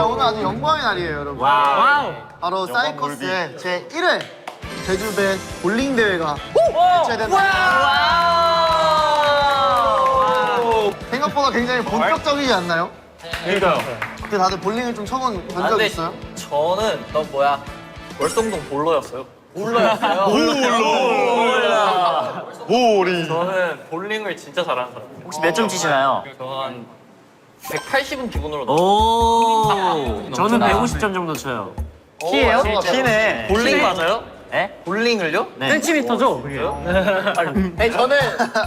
오늘 아주 영광의 날이에요, 여러분. 와우. 바로 사이코스의 제 1회 제주배 볼링 대회가 개최된다. 생각보다 굉장히 본격적이지 않나요? 그러니까요. 그때 다들 볼링을 좀 쳐본 적 있어요? 저는 월성동 볼러였어요. 보리. 저는 볼링을 진짜 잘하는 사람이에요. 혹시 몇 점 치시나요? 저한 180은 기본으로 오. 저는 150점 정도 쳐요. 키예요? 키네. 볼링 맞아요? 네? 볼링을요? 네. 센티미터죠? 그게. 아니, 저는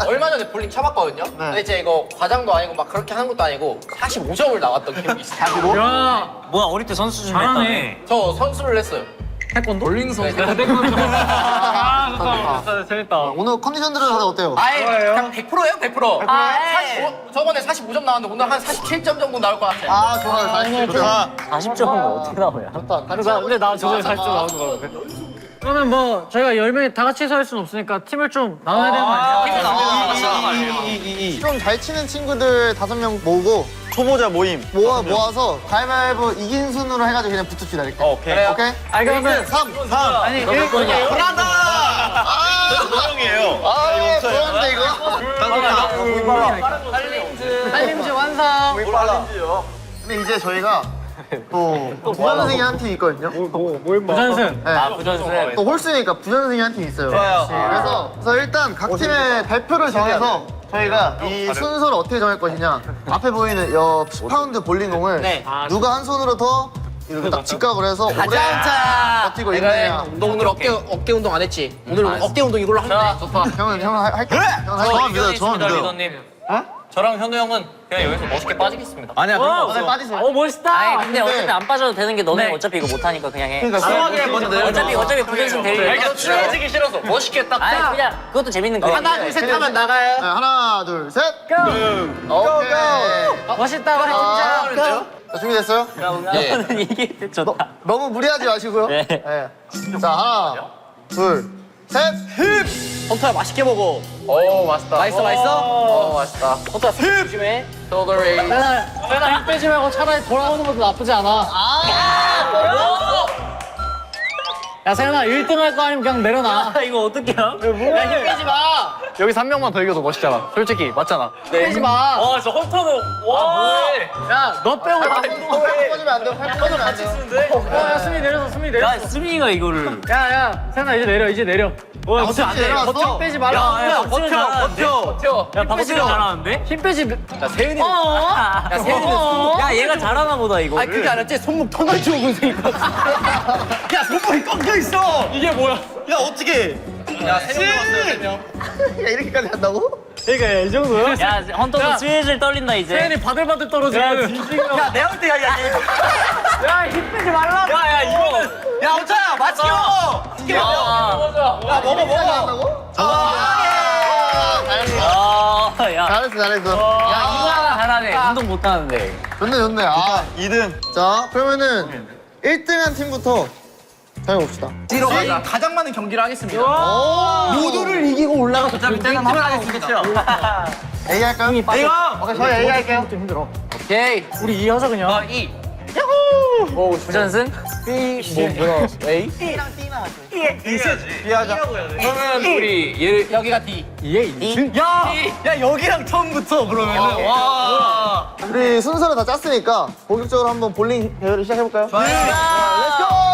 얼마 전에 볼링 쳐봤거든요. 근데 이제 이거 과장도 아니고 막 그렇게 하는 것도 아니고 45점을 나왔던 기억이 있어요. 야, 뭐야 어릴 때 선수 좀 잘하네. 했다네. 저 선수를 했어요. 태권도? 볼링 선수. 좋다. 재밌다. 오늘 컨디션들은 다들 어때요? 아예 그냥 100%예요, 100%. 저번에 45점 나왔는데 오늘 한 47점 정도 나올 것 같아요. 아, 좋아요. 다시 좋다. 40점은 어떻게 나와요? 좋다. 근데 나 저번에 40점 나오는 거 같은데. 그러면 뭐 저희가 10명이 다 같이 할 수는 없으니까 팀을 좀 나눠야 되는 거 아니에요? 좀 잘 치는 친구들 5명 모으고 초보자 모임. 모아서 가위바위보 이긴 순으로 해가지고 그냥 붙읍시다 이렇게. 오케이. 오케이? 아니 그러면 3. 아니 1번이야. 조용해요. 아, 좋았는데 이거? 딸림즈 완성. 근데 이제 저희가 또 부전승이 한 팀이 있거든요. 부전승. 네. 부전승. 또 홀수니까 부전승이 한 팀이 있어요. 그래서 일단 각 팀의 대표를 정해서 저희가 이 순서를 어떻게 정할 것이냐. 앞에 보이는 이 10파운드 볼링공을 누가 한 손으로 더 이렇게 딱 직각을 해서 오래 버티고 있느냐. 너 오늘 어깨 운동 안 했지? 오늘 어깨 운동 이걸로 하면 돼. 좋다. 형은 할게. 형은 저만 믿어요. 저만 믿어요. 리더님. 저랑 현우 형은 그냥 여기서 멋있게 빠지겠습니다. 아니야, 그런 거 없어. 빠지세요. 멋있다. 아니 근데 어차피 안 빠져도 되는 게 너네 어차피 이거 못하니까 그냥 해. 그러니까 먼저 내려. 어차피 부전승 될 일. 그러니까 추해지기 싫어서 멋있게 딱. 아니 그냥 그것도 재밌는 거야. 하나, 둘, 셋 하면 나가요. 네, 하나, 둘, 셋. 오케이. 멋있다. 자, 준비됐어요? 너는 이게 좋다. 너무 무리하지 마시고요. 네. 자, 하나, 둘, 셋. 헌터야 맛있게 먹어. 오 맛있다. 맛있어? 맛있다. 헌터야 조심해. 소더리. 세나 힘 빼지 말고 차라리 돌아오는 것도 나쁘지 않아. 야 세나 1등 할 거 아니면 그냥 내려놔. 이거 어떻게 해요? 야힘 빼지 마. 여기서 한 명만 더 이겨도 멋있잖아. 솔직히 맞잖아. 빼지 마. 와 진짜 헌터는 뭐해? 야 너 빼고 다. 꺼지면 안 돼요. 팔 꺼지면 안 돼요. 야 수미 내려서 수미 내려. 야 수민이가 이거를. 야야 세나 이제 내려. 아, 어떻게 내려왔어? 힘 빼지 말라. 야 버텨. 야 박수영 잘하는데? 힘 빼지. 야 세은이. 야 세은이는 야 얘가 잘하나 보다 이거. 아니 그게 아니었지. 손목 터널 치고 군생이거든. 야 손목이 꺾여 있어. 이게 뭐야? 야, 어떻게. 야 3명 남았어요 3명. 야, 이렇게까지 한다고? 그러니까 이 정도야? 야 헌터도 슬슬 떨린다 이제. 세연이 바들바들 떨어지고. 야 내가 볼 때 야 힘 빼지 말라. 야 이거는. 야 헌터야 맛있게 먹어. 야. 야 먹어. 한다고? 야. 잘했어. 야 이거 하나 잘하네. 운동 못하는데. 좋네. 아, 2등. 자, 그러면은 1등한 팀부터 정해봅시다. 뒤로 가자. 가장 많은 경기를 하겠습니다. 모두를 이기고 올라가서 팀을 하겠습니다. A 할까요? A가! 오케이, 저희 A 할게요. 오케이. 우리 이 하자 그냥. 부전승? B하자. 그러면 우리 얘를 여기가 D. 야, 여기랑 처음부터 그러면은. 와. 우리 순서를 다 짰으니까 본격적으로 한번 볼링 대회를 시작해볼까요? 좋아요. 렛츠고!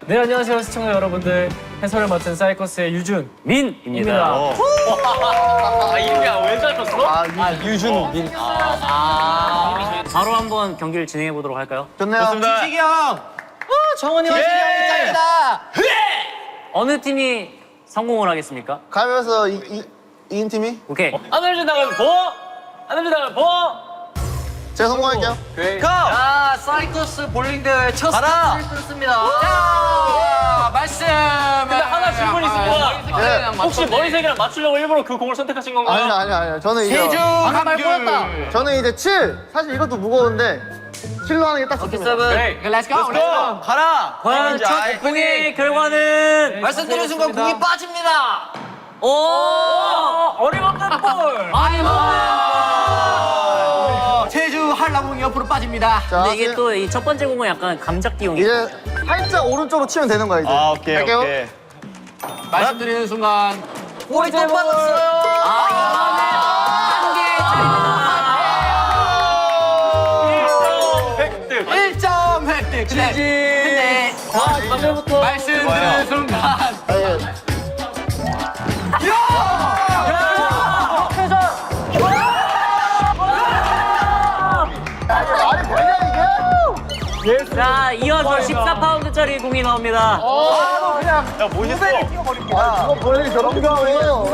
네 안녕하세요 시청자 여러분들. 해설을 맡은 사이코스의 유준. 민입니다. 아 이름이야 왜 잡혔어? 유준, 민. 바로 한번 경기를 진행해 보도록 할까요? 좋네요. 지식이 형. 정원이 형. 짱이다. 어느 팀이 성공을 하겠습니까? 가면서 이긴 팀이 오케이. 하늘 지나가면 하늘 지나가면 제가 성공할게요. 자, 사이코스 볼링 대회 첫 스타트를 끊습니다. 자, 말씀. 근데 하나 질문이 있습니다. 네. 혹시 머리색이랑 맞추려고 일부러 그 공을 선택하신 건가요? 아니요. 저는 이제 세중 한발 뽑았다. 저는 이제 7. 사실 이것도 무거운데 킬로 하는 게 딱 좋습니다. Let's go. 가라. 과연 첫 공의 결과는 말씀드린 순간 공이 빠집니다. 오 어림없는 볼. 제주 한라봉이 옆으로 빠집니다. 자, 근데 이게 또 이 첫 번째 공은 약간 감작기용이. 이제 살짝 오른쪽으로 치면 되는 거야 이제. 아, 오케이, 갈게요. 오케이. 말씀드리는 순간 볼이 또 빠졌어요. 획득. 1점 획득. 근데 말씀드리는 순간 말이 되냐 이게? 자 이어서 14파운드짜리 공이 나옵니다. 야, 멋있어. 이거 볼링이 저런 거예요.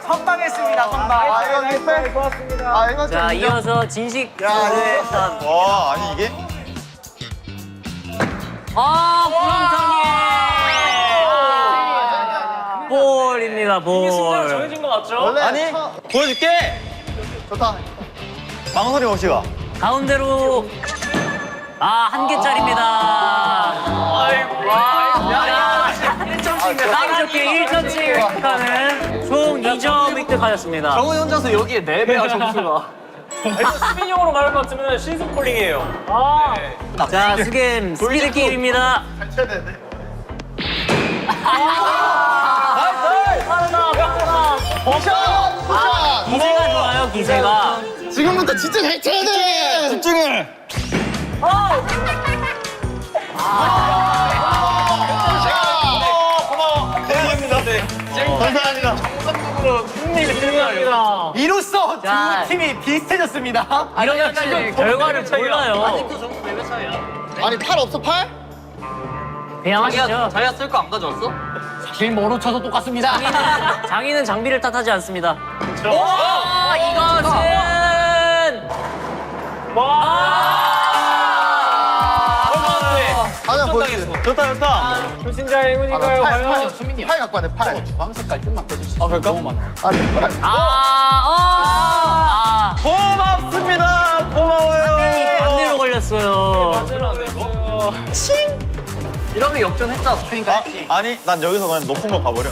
선방했습니다. 선방. 아 이거 뒷배. 아 이거 좀. 자 인정. 이어서 진식. 와, 아니, 이게? 아 구렁텅이. 볼입니다 볼. 정해진 거 맞죠? 원래 아니, 보여줄게. 좋다. 망설이 없이가. 가운데로 한 개짜리입니다. 아이고. 사이좋게 1점씩 획득하는 총 2점 획득하였습니다. 정훈이 혼자서 여기에 4배야 점수가. 일단 수빈형으로 말할 것 같으면 신승 폴링이에요. 자 수겜 스피드 게임입니다. 잘 쳐야 되는데. 샷! 기세가 좋아요 기세가. 지금부터 진짜 잘 쳐야 돼. 집중해. 고마워. 감사합니다. 네. 감사합니다. 이로써 자. 두 팀이 비슷해졌습니다. 이러면 지금 결과를 몰라요. 아니 팔 없어 팔? 배양하시죠. 자기가 쓸 거 안 가져왔어? 길 뭐로 쳐도 똑같습니다. 장인은 장비를 탓하지 않습니다. 저. 이것은 아니야 보여줘. 좋다, 좋다. 불신자의 행운인가요? 과연? 수민이 팔 갖고 왔네 팔. 주황 색깔 좀만 빼주시죠. 아, 그럴까? 아니 팔. 고맙습니다. 고마워요. 반대로 걸렸어요. 이러면 역전했다. 그러니까 아니, 난 여기서 그냥 높은 거 가버려.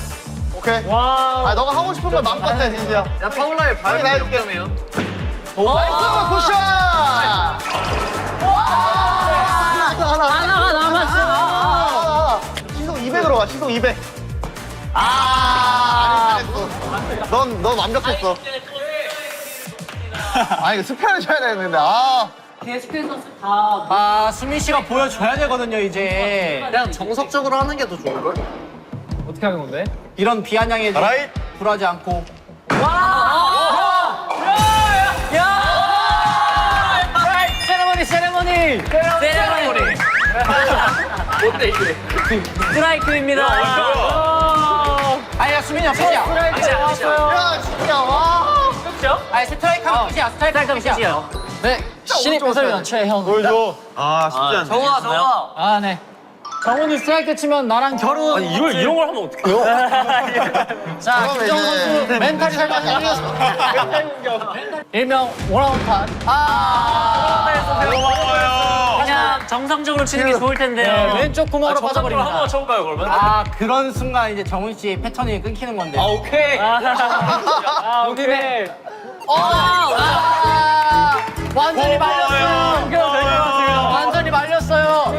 오케이. 와. 아 너가 하고 싶은 걸 마음껏 해 진지야. 야 파울라의 형이 발음이 나 해줄게. 역점이에요. 나이스 굿샷. 하나가 남았어. 시속 200으로 가 시속 200. 아니 잘했어. 넌 완벽했어. 아 이거 스페어를 쳐야 되는데 수민 씨가 보여줘야 되거든요 이제. 그냥 정석적으로 하는 게 더 좋을 걸. 어떻게 하는 건데? 이런 비아냥에 라이트. 굴하지 않고. 세레머니! 뭔데 이게? 스트라이크입니다. 아니야 수민이 형 끝이야. 야 진짜 와. 아니 스트라이크 하면 끝이야. 스트라이크 하면 끝이야. 끝이요. 네, 신입 해설위원 최형. 보여줘. 아, 쉽지 않네. 정아. 아, 네. 정훈이 스트라이크 치면 나랑 결혼. 아니 이런 걸 하면 어떡해요? 자, 그럼 김정훈 이제 선수 멘탈이 살만해요. 일명 원아웃판. 고마워요. 그냥 정상적으로 치는 게 좋을 텐데요. 왼쪽 구멍으로 한번 빠져버립니다. 쳐볼까요 그러면? 아 그런 순간 이제 정훈 씨 패턴이 끊기는 건데. 아 오케이. 아, 오케이. 완전히 말렸어요. 고마워요. 완전히 말렸어요.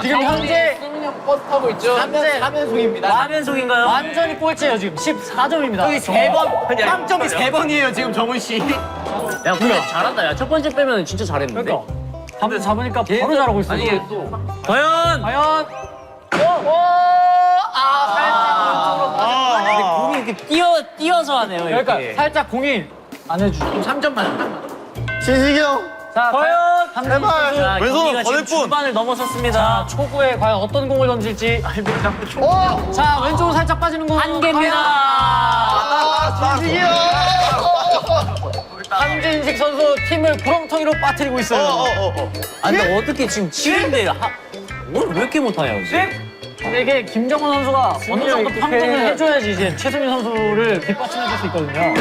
지금 현재 수민이 형 버스 타고 있죠. 3연속입니다. 화면속인가요? 완전히 꼴찌예요, 지금. 14점입니다. 여기 3번, 빵점이 3번이에요 지금 정훈 씨. 야, 근데 잘한다. 야, 첫 번째 빼면 진짜 잘했는데. 그러니까. 한번 잡으니까 바로 잘하고 있어. 아니 또. 과연 과연? 근데 공이 이렇게 뛰어서 하네요. 이렇게. 그러니까 살짝 공이 안 해주죠. 3점만. 신식이 형. 자, 과연? 제발. 자, 왼손으로 경기가 지금 보낼 뿐. 중반을 넘어섰습니다. 초구에 과연 어떤 공을 던질지. 오. 자, 왼쪽으로 살짝 빠지는 공. 한 개입니다. 신식이 형. 한진식 선수 팀을 구렁텅이로 빠뜨리고 있어요. 아, 근데 어떻게 지금 치는데 왜 이렇게 못하냐, 요즘? 근데 이게 김정은 선수가 어느 정도 평정을 해줘야지 이제 최수민 선수를 뒷받침해줄 수 있거든요.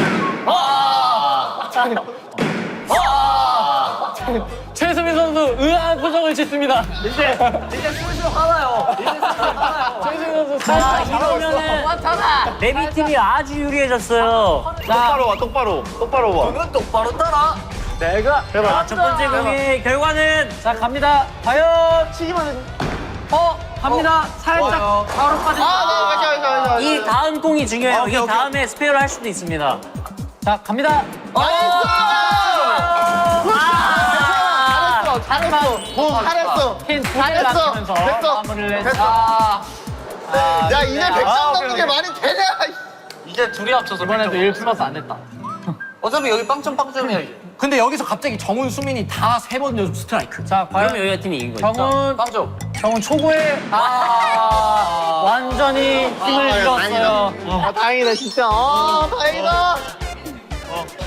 최수민 선수 의아한 표정을 짓습니다. 이제 슬슬 화나요. 최수민 선수 자, 이러면은 레비 팀이 아주 유리해졌어요. 똑바로 와, 똑바로. 똑바로 와. 눈 똑바로 떠라. 자, 첫 번째 공의 결과는 자 갑니다. 과연 치기만 해도 갑니다. 살짝 바로 빠진. 이 다음 공이 중요해요. 이 다음에 스페어를 할 수도 있습니다. 자 갑니다. 잘했어. 핀두 개를 잘했어. 아끼면서 됐어. 마무리를 했 됐어. 야 이제 100점 넘는 게 말이 되냐? 이제 둘이 합쳐서 이번에도 1플러스 안 됐다. 어차피 여기 빵점빵점이야 이제. 근데 여기서 갑자기 정훈, 수민이 다 3번 연속 스트라이크. 자 그러면 과연 여기가 팀이 이긴 거죠. 정훈 초보에 완전히 힘을 잃었어요. 다행이다 진짜. 다행이다.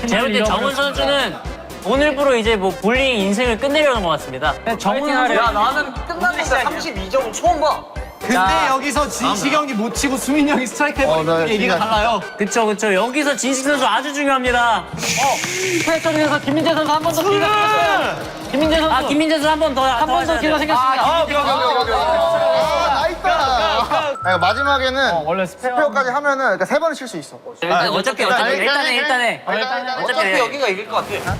제가 볼 때 정훈 선수는 오늘부로 이제 뭐 볼링 인생을 끝내려는 것 같습니다. 정훈 야 나는 끝났는데 32점 처음 봐. 근데 여기서 진식이 형이 못 치고 수민이 형이 스트라이크 해버리면 얘기가 달라요. 그쵸. 여기서 진식 선수 아주 중요합니다. 패턴에서 김민재 선수 한 번 더 기회가 생겼어요. 김민재 선수 김민재 선수 한 번 더. 한 번 더 기회가 생겼습니다. 나이스. 마지막에는 원래 스페어까지 하면은 그러니까 3번을 칠 수 있어. 어차피 일단 해. 어차피 여기가 이길 것 같아.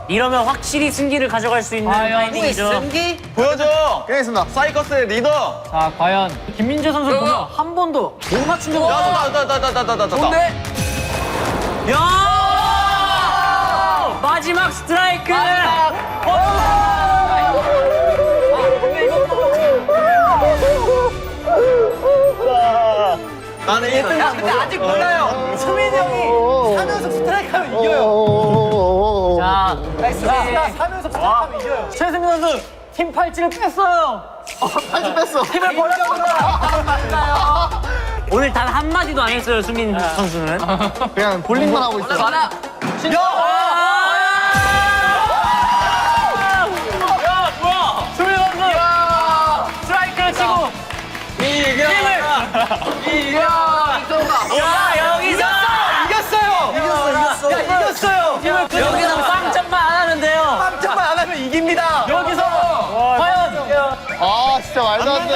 이러면 확실히 승기를 가져갈 수 있는 타이밍이죠. 승기? 보여줘. 끝냈습니다. 사이커스의 리더. 자 과연 김민재 선수 보면 한 번도 못 맞춘 적이 없어요. 나나나나나나나. 좋은데? 야! 마지막 스트라이크! 나는 1등. 야 근데 아직 몰라요. 수민이 형이 사면서 스트라이크 하면 이겨요. 자 사면서 스트라이크 하면 이겨요. 최승민 선수 팀 팔찌를 뺐어요. 팔찌 뺐어. 팀을 버렸습니다. 오늘 단 한마디도 안 했어요, 수민 선수는. 그냥 볼링만 하고 있어. 가라. 수민 선수 스트라이크를 치고 야, 여기서! 여기서 빵점만 안 하는데요. 빵점만 안 하면 이깁니다. 여기서 과연 아 진짜 말도 안 돼.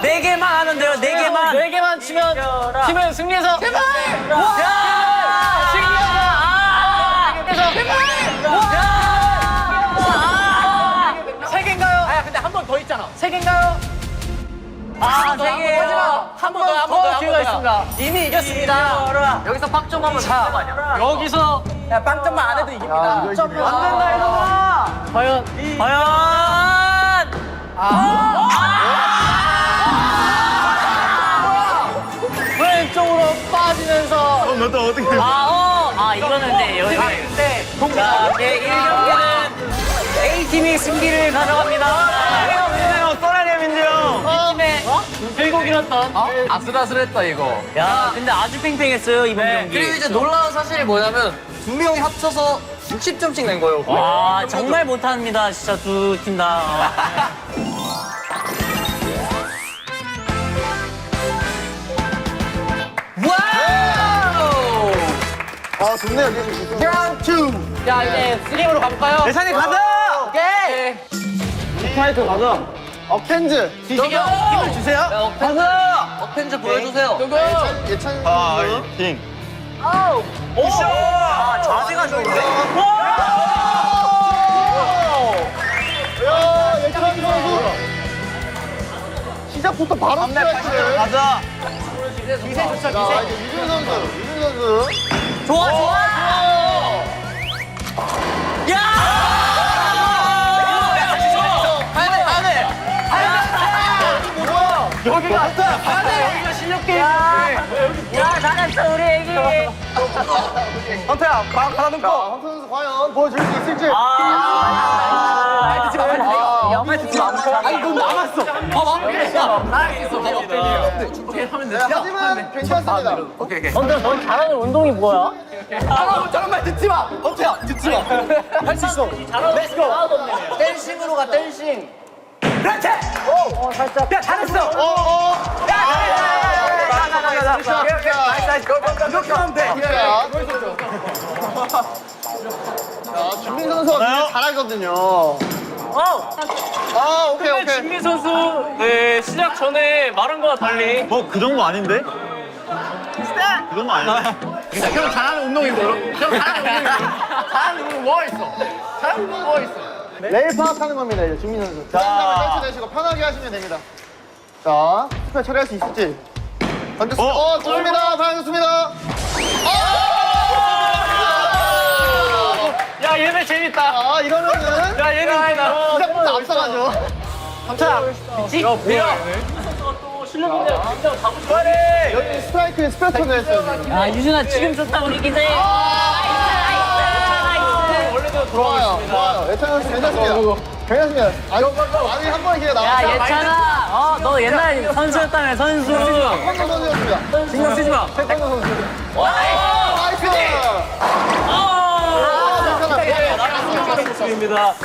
4개만 하면 돼요, 4개만. 4개만 치면 팀은 승리해서 제발! 세 개인가요? 아 근데 한 번 더 있잖아. 세 개인가요? 아, 3개예요. 한 번 더 기회가 있습니다. 이미 이겼습니다. 여기서 빵점 하면 자, 아니야? 여기서 야, 빵점만 안 해도 이깁니다. 아, 이거 이기면 안 된다 이놈아. 과연 왼쪽으로 빠지면서 너또 어떻게? 이거는 근데 여기. 자, 제1경기는 A팀이 승기를 가져갑니다. 써라리야 민지 형. 팀의 결국 잃었던 아슬아슬했다 이거. 야, 근데 아주 팽팽했어요, 이번 경기. 그리고 이제 놀라운 사실이 뭐냐면 두 명이 합쳐서 60점씩 낸 거예요. 와, 정말 못합니다, 진짜 두 팀 다. 와우! 아 좋네 여기. 라운드 2. 자 이제 3으로 가볼까요? 예찬이 가자. 오케이. 스트라이크 가자. 캔즈. 지식이 형 힘을 주세요. 어펜즈 보여주세요. 예찬. 파이팅. 자세가 좋은데? 야 예찬 선수. 시작부터 바로 스트라이크를. 가자. 기세 좋죠 자 기세. 이제 유준 선수. 좋아 좋아. 여기가 실력 게임. 야, 잘했어, 우리 애기. 헌태야, 바람 넣고. 황 선수 과연 보여줄 수 있을지. 말 듣지 마. 말 듣지 마. 아니 너 남았어. 하지만 괜찮습니다. 근데 넌 잘하는 운동이 뭐야? 저런 말 듣지 마. 헌태야 듣지 마. 할 수 있어. 렛츠고. 댄싱으로 가 댄싱. 그렇지. 야 잘했어. 이렇게 하면 돼. 자, 준민 선수가 굉장히 잘하거든요. 아, 오케이, 오케이. 준민 선수 네, 시작 전에 말한 거와 달리 뭐 그 정도 아닌데? 그 정도 아닌데? 형 잘하는 운동인데. 형 잘하는 운동인데. 잘하는 운동 뭐가 있어? 잘하는 운동 뭐가 있어? 레일 파악하는 겁니다, 이제 준민 선수. 부담감을 탈출내시고 편하게 하시면 됩니다. 자, 스페 처리할 수 있을지. 던졌습니다. 좋습니다. 잘하셨습니다. 야 얘네 재밌다. 아, 이거는 야 얘네 재밌다. 시작부터 앞서가죠. 실력인데 굉장히 가고 싶어. 여기 스트라이크에 스페터를 했어요. 지금. 야 유준아 지금 좋다 우리 기세. 좋아요, 좋아요. 예찬 선수 괜찮습니다. 괜찮습니다. 아니, 한 번의 기회가 야 나왔어요. 예찬아, 너 옛날 선수였다며 선수. 태권도 선수였습니다. 신경 쓰지 마. 태권도 선수. 나이스!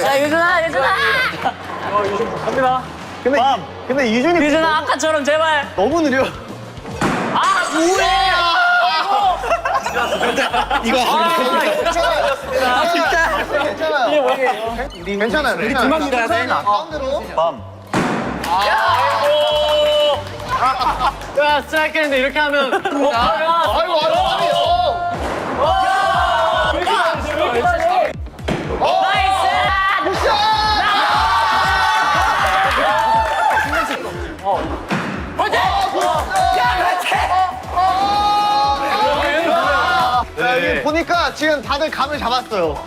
야 유준아, 유준아. 갑니다. 근데 이준이 유준아 아까처럼 제발. 너무 느려. 아 뭐해? 괜찮아요. 우리 둘만 밀어야 돼. 가운데로. 야 스트라이크 했는데 이렇게 하면 아이고, 아이고, 여기 보니까 지금 다들 감을 잡았어요.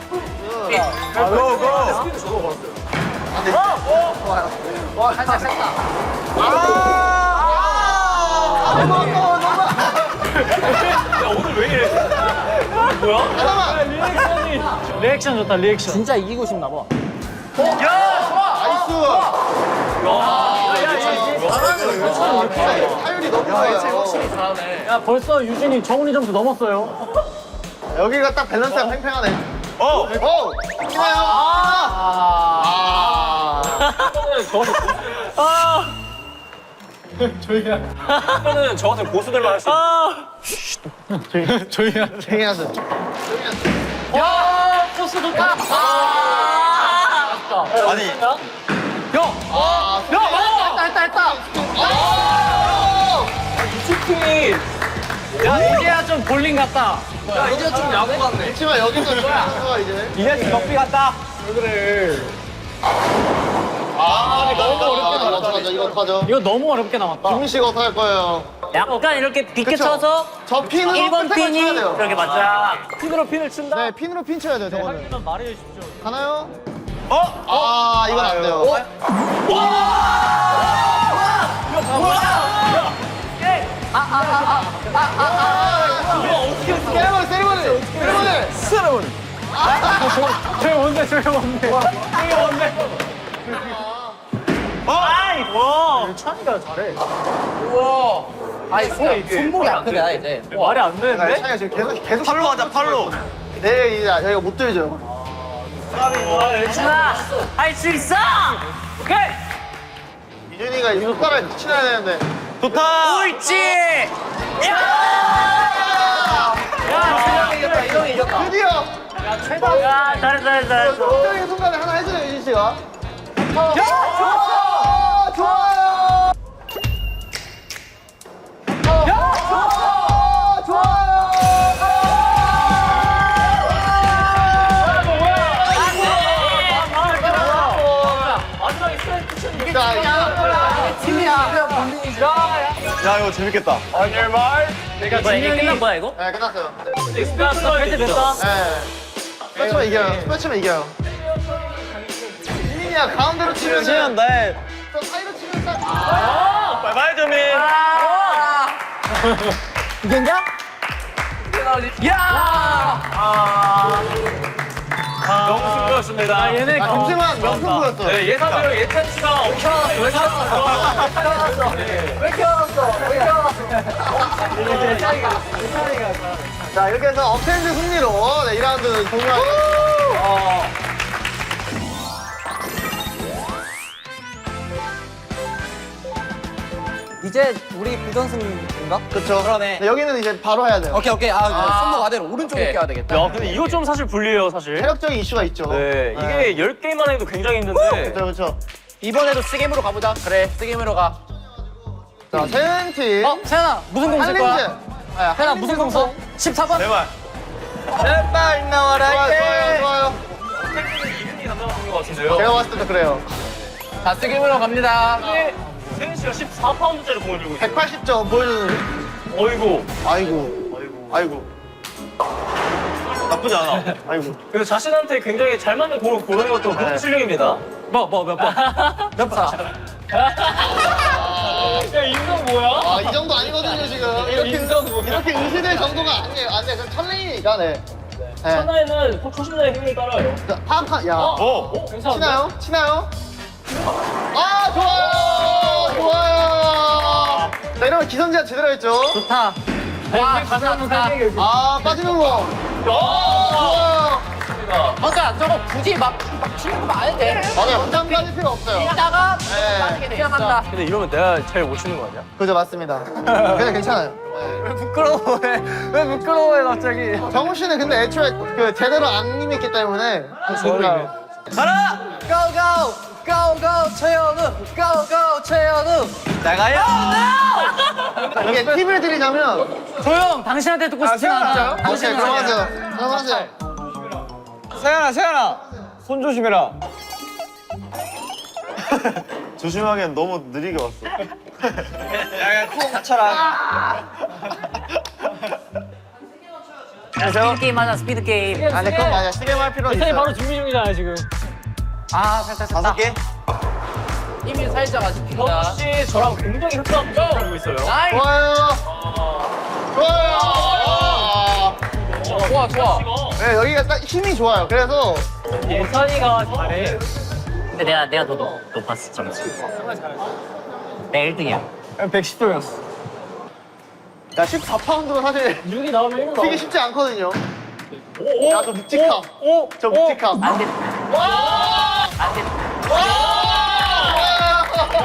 리액션 좋다 리액션. 진짜 이기고 싶나 봐. 나이스. 타율이 너무 좋아요. 야 벌써 유진이 정훈이 점수 넘었어요. 여기가 딱 밸런스가 팽팽하네. 어! 치나요? 이거는 저 같은 고수들만 할 수 있는. 조용히 하세요. 야 코스 좋다. 아니, 했다. 슈팅이 야 이제야 좀 볼링 같다. 이제 좀 야구 같네. 그렇지만 여기서 좋아 이제. 이제 덕비 같다. 너무 어렵게 나왔다. 이거 어떡하죠? 이거 너무 어렵게 나왔다. 준민 씨가 어떡할 거예요? 약간 이렇게 비껴 그쵸? 쳐서 저 핀으로 1번 핀을 핀이 쳐야 돼요. 이렇게 맞자. 핀으로 핀을 친다. 네, 핀으로 핀 쳐야 돼요, 저거는. 하기만 말해 주십시오. 가나요? 이건 안 돼요. 세레머니. 저게 뭔데 저게 뭔데. 찬이가 잘해. 아니 손목이 안 크네 이제. 말이 안 되는데? 차이가 지금 계속 팔로 하자, 팔로. 네, 이제 저희가 못 들죠. 유준아 할 수 있어. 오케이. 이준이가 이 손가락에 치나야 되는데. 좋다. 옳지. 이동이 이겼다. 드디어 야 잘했어. 결정적인 순간에 하나 해주세요, 이준 씨가. 좋아요. 야, 이거 재밌겠다. 뭐야 이게 끝난 거야 이거? 네, 끝났어요. 끝났어. 할 때 됐다. 네. 스매치면 이겨요. 스매치면 이겨요. 이민이야, 가운데로 치면 돼. 저 사이로 치면 딱. 바이바이, 점이. 이겼냐? 너무 승부였습니다. 얘네 김승환 명승부였어요. 네, 예상대로 예찬 씨가 엄청 자, 이렇게 해서 업텐드 승리로 2라운드는 종료하겠습니다. 이제 우리 부전승인가? 그쵸. 그러네. 네, 여기는 이제 바로 해야 돼요. 오케이 오케이. 손목 아래로 오른쪽에 오케이. 껴야 되겠다. 야, 근데 이거 좀 사실 불리해요, 사실. 체력적인 이슈가 있죠. 네, 이게 10게임만 해도 굉장히 힘든데. 그쵸, 그쵸. 이번에도 쓰게임으로 가보자. 그래, 쓰게임으로 가. 자, 세븐틴. 세연아 무슨 공 쓸 거야? 한림즈. 세연아 무슨 공 써? 14번? 제발. 제발 나와라, 좋아요, 좋아요. 태클은 이분이 담당하는 것 같은데요. 제가 봤을 때도 그래요. 자, 쓰게임으로 갑니다. 세은 씨가 14파운드짜리 공을 들고 있어요. 180점 보여주는. 어이구. 아이고. 나쁘지 않아. 아이고. 그래서 자신한테 굉장히 잘 맞는 공을 고르는 것도 그런 실력입니다. 몇 번? 몇 번? 야, 인성 뭐야? 아, 이 정도 아니거든요, 지금. 이렇게 의심될 정도가 아니에요. 안 돼. 그럼 천랭이니까, 네. 네. 하나에는 초심자의 힘을 따라요. 자, 파악한, 야. 괜찮은데? 치나요? 아, 좋아요. 자, 이러면 기선제압 제대로 했죠. 좋다. 와, 감사합니다. 아, 빠지는 거. 좋아요. 그러니까 저거 굳이 막 치는 거 안 해도 돼. 맞아요. 혼장 빠질 필요 없어요. 이따가 네. 빠지게 돼. 시작한다. 근데 이러면 내가 제일 못 치는 거 아니야? 그죠, 맞습니다. 그냥 괜찮아요. 부끄러워해. 왜 부끄러워해 갑자기? 정우 씨는 근데 애초에 그 제대로 안 임했기 때문에. 저희가. 가라! 고고 최현우 고고 최현우. 나가요! 이게 팁을 드리자면. 조용. 당신한테 듣고 싶지 않아. 오케이, 그럼 하세요. 그럼 하세요. 세연아, 손 조심해라. 조심하기엔 너무 느리게 왔어. 야, 콩 다쳐라. 스피드 게임 하자, 스피드 게임. 아니, 그건 맞아. 시계만 할 필요는 세연이 있어요. 바로 준비 중이잖아 지금. 아, 살짝. 5개? 힘이 살짝 아쉽습니다. 혹시 저랑 굉장히 흡사한 거 알고 있어요? 나이스. 좋아요. 좋아. 네, 여기가 딱 힘이 좋아요. 그래서 예선이가 잘해. 근데 내가 더 높았어, 점수. 내가 1등이야. 110도였어. 야, 14파운드로 사실 6이 나오면 1로 튀기 쉽지 않거든요. 야, 저 묵직함. 저 묵직함. 안 돼. 안 돼.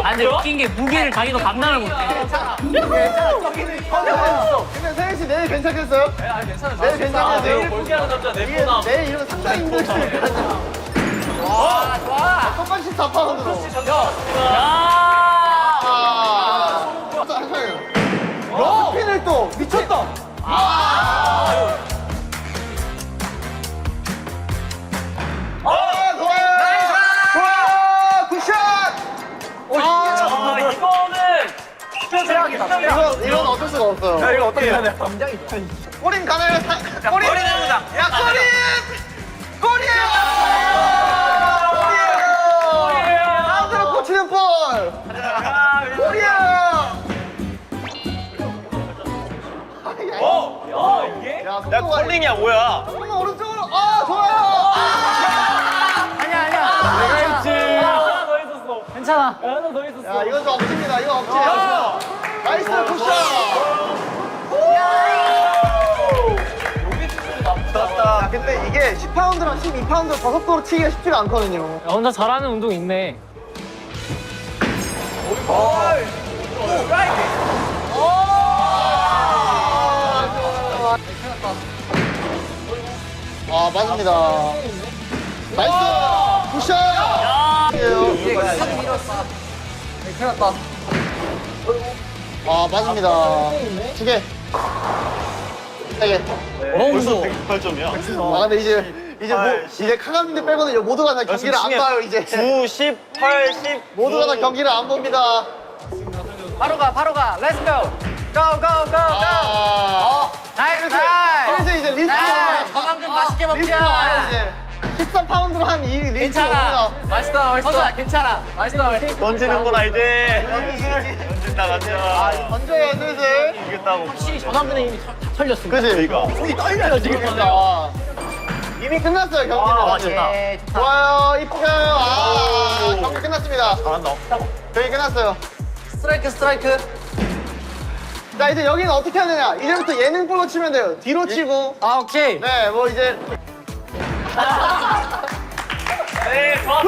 안 돼, 웃긴 게 무게를 자기도 감당을 못해. 근데 세현 씨 내일 괜찮겠어요? 내일 괜찮아요. 내일 포기하는 남자 내보다. 내일 이러면 상당히 힘들거든요. 좋아. 똑같이 14파운드로. 스핀을 또 미쳤다. 좋아요. 굿샷. 이건 어쩔 수가 없어요. 야, 이거 어떻게 해야 돼? 꼬린 가나요? 꼬린 해보자. 야, 꼬리예요. 사람들을 꽂히는 볼. 꼬리예요. 이게? 야, 야, 컬링이야, 뭐야? 조금만 오른쪽으로. 아, 좋아요. 아니야. 내가 했지. 하나 더 있었어. 괜찮아. 하나 더 있었어. 야, 이건 좀 억지입니다. 이거 억지예요. 나이스 굿샷. 야, 근데 이게 10파운드랑 12파운드 저속도로 치기가 쉽지가 않거든요. 야, 혼자 잘하는 운동 있네. 아, 맞습니다. 나이스 굿샷. 아, 맞습니다. 2개. 3개. 벌써 108점이야. 아, 근데 이제 카감님들 빼고는 모두가 다 경기를 안 봐요, 이제. 9, 10, 8, 10. 모두가 다 경기를 안 봅니다. 바로 가. 렛츠 고. 고. 나이스. 그래서 이제 리스트 건강 좀 맛있게 리스트 먹자. 와요, 이제. 13파운드로 한 이 리스트 괜찮아. 옵니다. 맛있다. 괜찮아. 맛있다. 던지는 건 이제. 던진다, 가자. 던져요, 슬슬. 이겼다고. 확실히 전환분의 힘이 다 털렸어. 그지? 이거. 손이 떨려요, 지금. 그러니까. 이미 끝났어요, 경기는. 사실. 좋아요, 이쁘게요. 아, 경기 끝났습니다. 잘한다. 경기 끝났어요. 스트라이크. 자, 이제 여기는 어떻게 해야 되냐? 이제부터 예능볼로 치면 돼요. 뒤로 치고. 아 오케이. 네, 뭐 이제. 네, 좋았어요.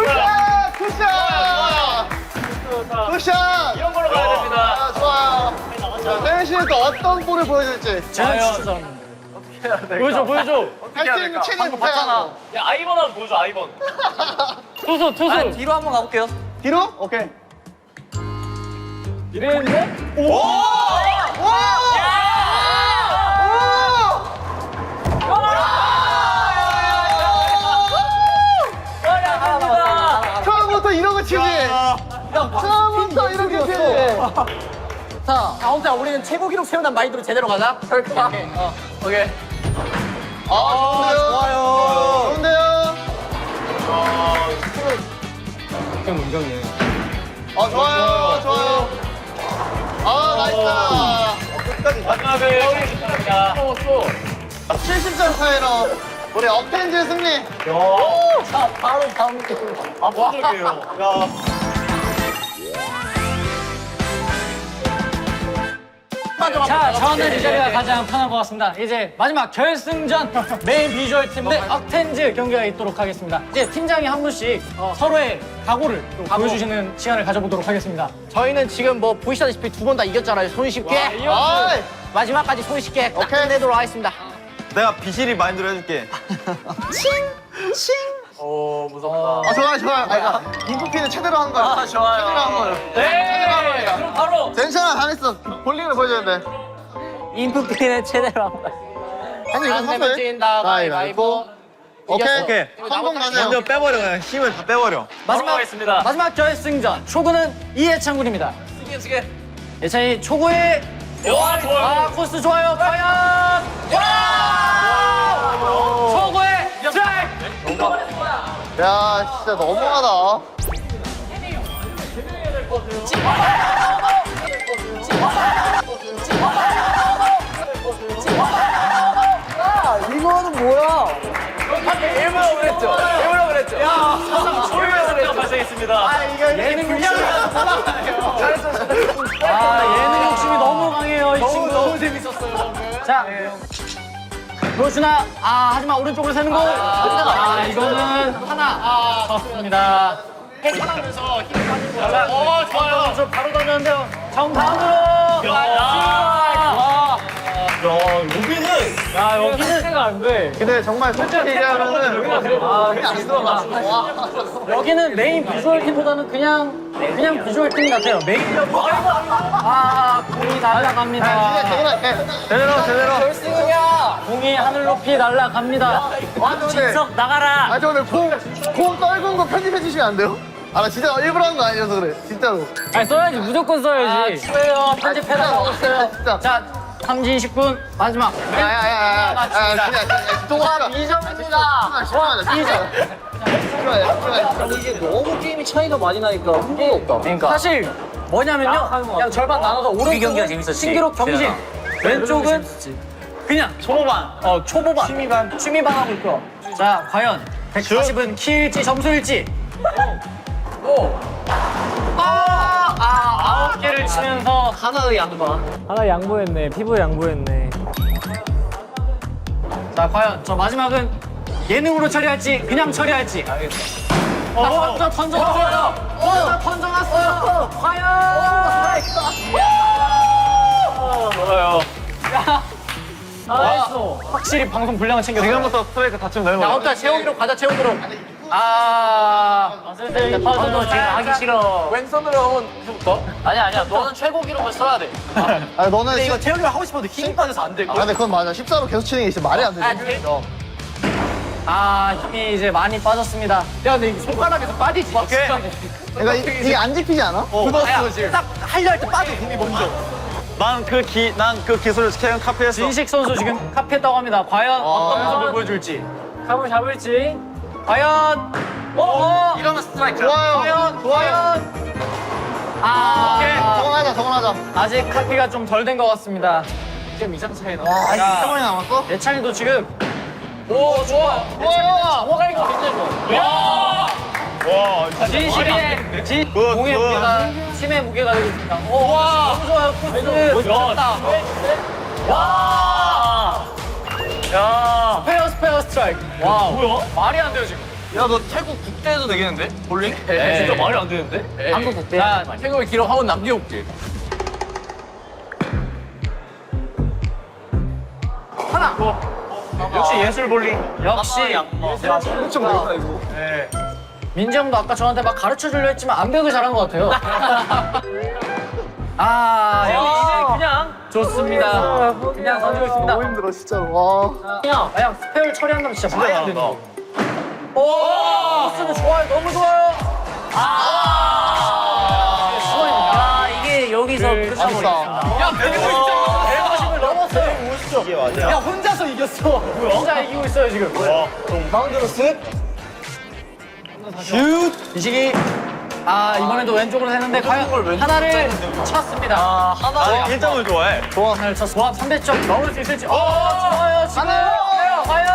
굿샷! 굿샷! 굿샷! 이런 걸로 가야 됩니다. 아, 좋아요. 태현 씨는 또 어떤 볼을 보여줄지. 보여줘. 할 수 있는 최대 봤잖아. 야 아이번 한번 보여줘 아이번. 투수. 뒤로 한번 가볼게요. 뒤로? 오케이. 이랬는데? 처음부터 이러고 치지. 처음부터 이렇게 치지. 자, 아무튼 우리는 최고 기록 세운다는 마인드로 제대로 가자. 오케이. 좋은데요. 좋은데요. 좋아요. 나이스. 마지막에 야 70점 차이로 우리 업텐즈 승리. 바로 다음 게임. 자, 저는 이 자리가 가장 편한 것 같습니다. 이제 마지막 결승전 메인 비주얼 팀 대 억텐즈 경기가 있도록 하겠습니다. 이제 팀장이 한 분씩 서로의 각오를 또 보여주시는 시간을 가져보도록 하겠습니다. 저희는 지금 뭐 보시다시피 두 번 다 이겼잖아요. 손쉽게. 아이. 마지막까지 손쉽게 딱 오케이. 끝내도록 하겠습니다. 내가 비실이 마인드로 해줄게. 좋아요. 인프피는 최대로 한 거야. 좋아요. 최대로 한 거예요. 네 그럼 바로 괜찮아, 잘했어. 볼링을 보여줘야 돼. 인프피는 최대로 한 거야. 형님 이거 안 내면 사실. 찐다. 가위바위보. 오케이. 오케이. 성공 나네요. 먼저 빼버려 그냥 힘을 다 빼버려. 하겠습니다. 마지막 결승전 초구는 이해찬 군입니다. 예찬이 초구에 와 좋아요. 코스 좋아요. 과연 초구에 스트라이크. 야, 진짜 너무하다. 일부러 그랬죠. 초유가 발생했습니다. 예능 욕심이 예능 욕심이 너무 강해요 이 친구. 너무 재밌었어요. 자, 로슈나 하지만 오른쪽으로 세는 거. 이거는 하나 졌습니다. 해산하면서 힘을 가지고. 좋아요. 저 바로 던졌는데요. 정다운으로. 여기는 생각 안 돼. 근데 정말 솔직히 얘기하면은 그게 안 들어가. 여기는 메인 비주얼 팀보다는 그냥 비주얼 팀 같아요. 메인력. 공이 날아갑니다. 제대로. 결승이야. 공이 하늘 높이 날아갑니다. 진석 나가라. 저 오늘 공 떨군 거 편집해 주시면 안 돼요? 나 진짜 일부러 한 거 아니어서 그래. 진짜로. 아니 써야지, 무조건 써야지. 추해요. 편집해라. 진짜. 진짜. 자, 삼진식 군 마지막. 야야야야. 동합 2점입니다. 이게 너무 게임이 차이가 많이 나니까 흥미가 없다. 그러니까 사실 뭐냐면요. 그냥 절반 나눠서 경기가 오른쪽은 재밌었지. 신기록 경신, 왼쪽은 그냥 초보반. 초보반. 취미반 하고 있고. 자, 과연 140은 키일지 점수일지. 9개를 치면서 하나의 양반. 하나 양보했네. 피부 양보했네. 자, 과연 저 마지막은 예능으로 처리할지 그냥 처리할지. 먼저 던져놨어요. 던져놨어요. 과연. 좋아요. 나이스. 확실히 방송 분량을 챙겼어. 지금부터 스트라이크 다치면 되는 자, 거야. 일단 채우기로 가자. 채우기로. 퍼서도 지금 하기 싫어. 왼손으로 한번 해볼까? 아니야 너는 최고 기록을 써야 돼. 너는 근데 이거 채우기로 하고 싶어도 힘이 빠져서 안 될 거야. 근데 그건 맞아. 14로 계속 치는 게 진짜 말이 안 되지. 힘이 이제 많이 빠졌습니다. 야, 근데 이거 손가락에서 빠지지. 그러니까 이게 안 지키지 않아? 굳었어, 지금. 딱 하려 할 때 빠져, 힘이 먼저. 난 그 기술을 스케일은 카피했어. 진식 선수 지금 카피했다고 합니다. 과연 어떤 모습을 보여줄지. 감을 잡을지. 과연. 이러면 스트라이크. 좋아요. 정원하자. 아직 카피가 좀 덜 된 것 같습니다. 지금 이상 차이 나. 아, 20점만이 남았어? 예찬이도 지금 오, 좋아. 뭐가 이거 굉장히 좋아. 와, 진식의 공의 굿. 무게가 팀의 무게가 되고 있습니다. 와, 너무 좋아요. 코스. 야. 스페어 스트라이크. 와우. 뭐야? 말이 안 돼요 지금. 야, 너 태국 국대에도 되겠는데? 볼링? 진짜 말이 안 되는데? 한국 국대. 자, 태국의 기록 한번 남겨올게. 역시 예술 볼링. 역시 민지 형도 아까 저한테 막 가르쳐 주려 했지만 안 배우길 잘한 것 같아요. 여기 그냥 좋습니다. 그냥 던지고 있습니다. 너무 힘들어 진짜로. 와. 그냥 스페어를 처리한다면 진짜 말이 안 되는 거. 오, 스는 좋아요, 너무 좋아요. 수고입니다. 이게 여기서 끝나버렸습니다. 야, 150을 넘었어요. 이게 맞아. 야, 혼자서 이겼어. 혼자 이기고 있어요 지금. 마운드로 쓱. 슛. 이식이. 이번에도 왼쪽으로 했는데 과연 하나를 쳤습니다. 나 1점을 좋아해. 하나를 쳤어. 조합 3대점 넣을 수 있을지. 좋아요 지금. 과연.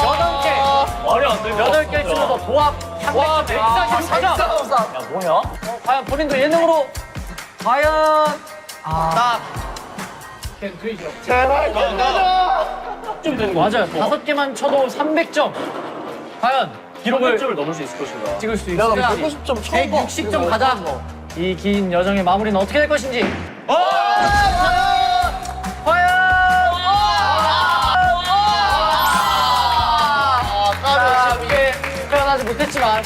8개. 말이 안 돼. 8개 치면서 도합 144점. 야, 뭐야? 과연 본인도 예능으로 과연 제발 좀 되는 거 맞아요. 5개만 쳐도 300점. 과연 기록을 300점을 넘을 수 있을 것인가? 찍을 수 있을까? 150점 처음 봐. 160점 가자. 이 긴 여정의 마무리는 어떻게 될 것인지. 과연 쉽게 표현하지 못했지만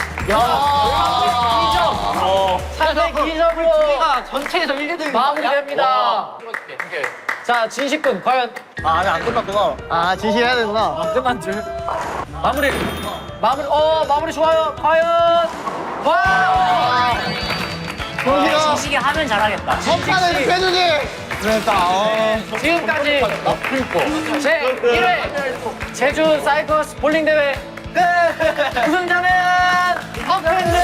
402점으로 전체에서 1등 마무리됩니다. 자, 진식군 과연 아직 안 끝났구나. 진실해야 되구나. 끝난 줄. 마무리 좋아요. 과연 와! 진식이 하면 잘하겠다. 첫판을 이렇게 해주지. 지금까지 제 1회 제주 사이커스 볼링 대회 우승자는 어펜즈.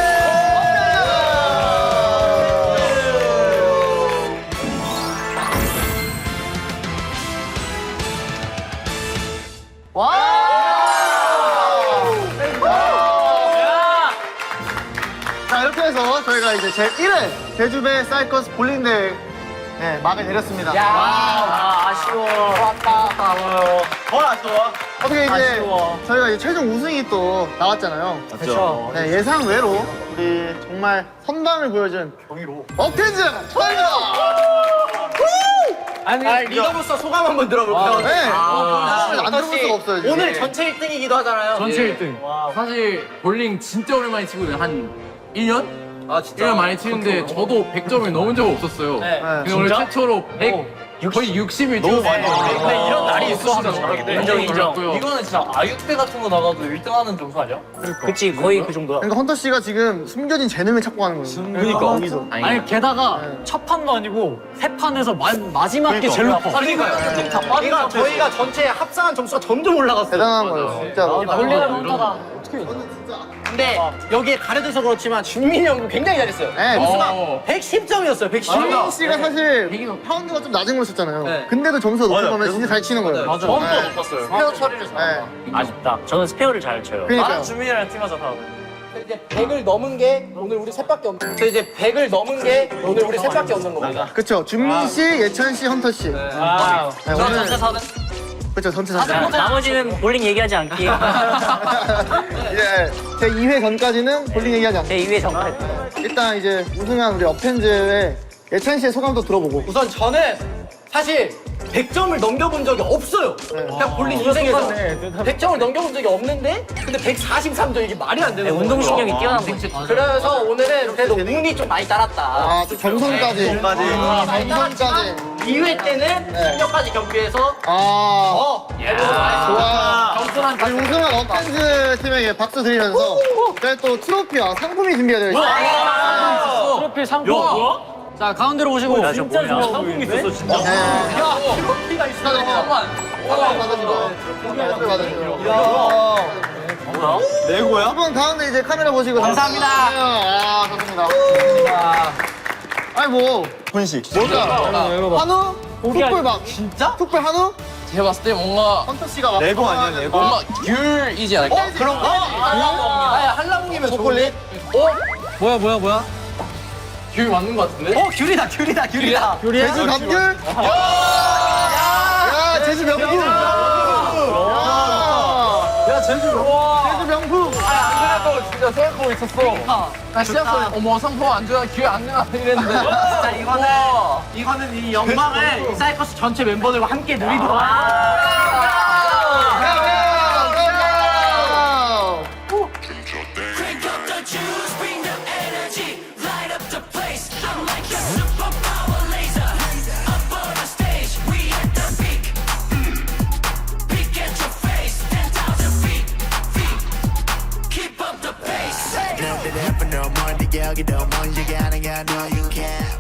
자 이렇게 해서 저희가 이제 제 1회 제주배 사이커스 볼링 대회 막을 내렸습니다. 아쉬워. 뭘 아쉬워? 어떻게 이제 저희가 이제 최종 우승이 또 나왔잖아요. 맞죠. 네, 예상 외로 우리 정말 선방을 보여준 어텐즈 축하합니다. 아니 리더로서 소감 한번 들어볼까요? 네. 안 들어볼 수가 없어요. 지금. 오늘 전체 1등이기도 하잖아요. 전체 1등. 사실 볼링 진짜 오랜만에 치고 한 1년? 아 진짜. 1년 만에 치는데 저도 100점을 넘은 적 없었어요. 네. 근데 오늘 최초로 100, 거의 60을 너무 찍었어요. 많이 나왔네. 근데 이런 날이 있어 하면 잘하겠네. 인정. 이거는 진짜 아육대 같은 거 나가도 1등 하는 점수 아니야? 그치, 거의 그 정도야. 그러니까 헌터 씨가 지금 숨겨진 재능을 찾고 가는 거예요. 그러니까. 여기서. 아니 게다가 첫 판도 아니고 세 판에서 마지막 게 제일 높아. 그러니까 저희가 전체 합산한 점수가 점점 올라갔어요. 대단한 거예요. 진짜로. 볼링을 혼자다. 근데 여기에 가려져서 그렇지만 준민이 형도 굉장히 잘했어요. 네. 점수가 어. 110점이었어요. 110점. 준민 씨가 사실 파운드가 좀 낮은 걸 썼잖아요. 네. 근데도 점수가 높은 맞아요. 거면 진짜 잘 치는 거예요. 맞아. 네. 높았어요. 스페어 처리를 네. 아쉽다. 저는 스페어를 잘 쳐요. 그러니까요. 주민이랑 팀하자 다음에. 이제 100을 넘은 게 오늘 우리 셋밖에 없는. 저 이제 100을 넘은 게 오늘 우리 셋밖에 없는 겁니다. 그쵸. 준민 씨, 예찬 씨, 헌터 씨. 네, 오늘 사는. 그쵸. 전체 사진. 나머지는 볼링 얘기하지 않기. 이제 제 2회 전까지는 볼링 얘기하지 않고 제 2회 정말. 일단 이제 우승한 우리 어펜즈의 예찬 씨의 소감도 들어보고. 우선 저는 사실 100점을 넘겨본 적이 없어요. 그냥 볼링 인생에서 100점을 넘겨본 적이 없는데 근데 143점 이게 말이 안 되는 거예요. 운동신경이 뛰어난 거지. 그래서 오늘은 그래도 운이 좀 많이 따랐다. 아, 또 정성까지. 정성까지. 2회 때는 실력까지 경기해서 아, 좋아. 겸손한 우리 우승한 어펜즈 팀에게 박수 드리면서 저희 또 트로피와 상품이 준비가 되어 있습니다. 트로피 상품. 뭐야? 자 가운데로 오시고. 진짜 좋아. 상품 있었어 진짜. 트로피가 있어. 축하드립니다. 받으시고. 트로피 받으시고. 레고야? 한번 가운데 이제 카메라 보시고. 감사합니다. 아, 좋습니다. 아니 뭐 분식. 뭘까? 한우? 툭불박. 진짜? 툭불 한우? 제가 봤을 때 뭔가 헌터 씨가 막 레고 아니야, 레고? 뭔가 귤이지 않을까? 그런 거? 한라봉이면 초콜릿? 뭐야? 귤 맞는 것 같은데? 귤이다. 제주 감귤? 야, 제주 명품! 야, 제주 명품! 그래도 진짜 생각하고 있었어. 나 시작할 때 어머 상품 안 줘야 귤안 내나 이랬는데. 자 이거는 이 영광을 사이커스 전체 멤버들과 함께 누리도록. 얘기도 뭔지 아는 게 I know you can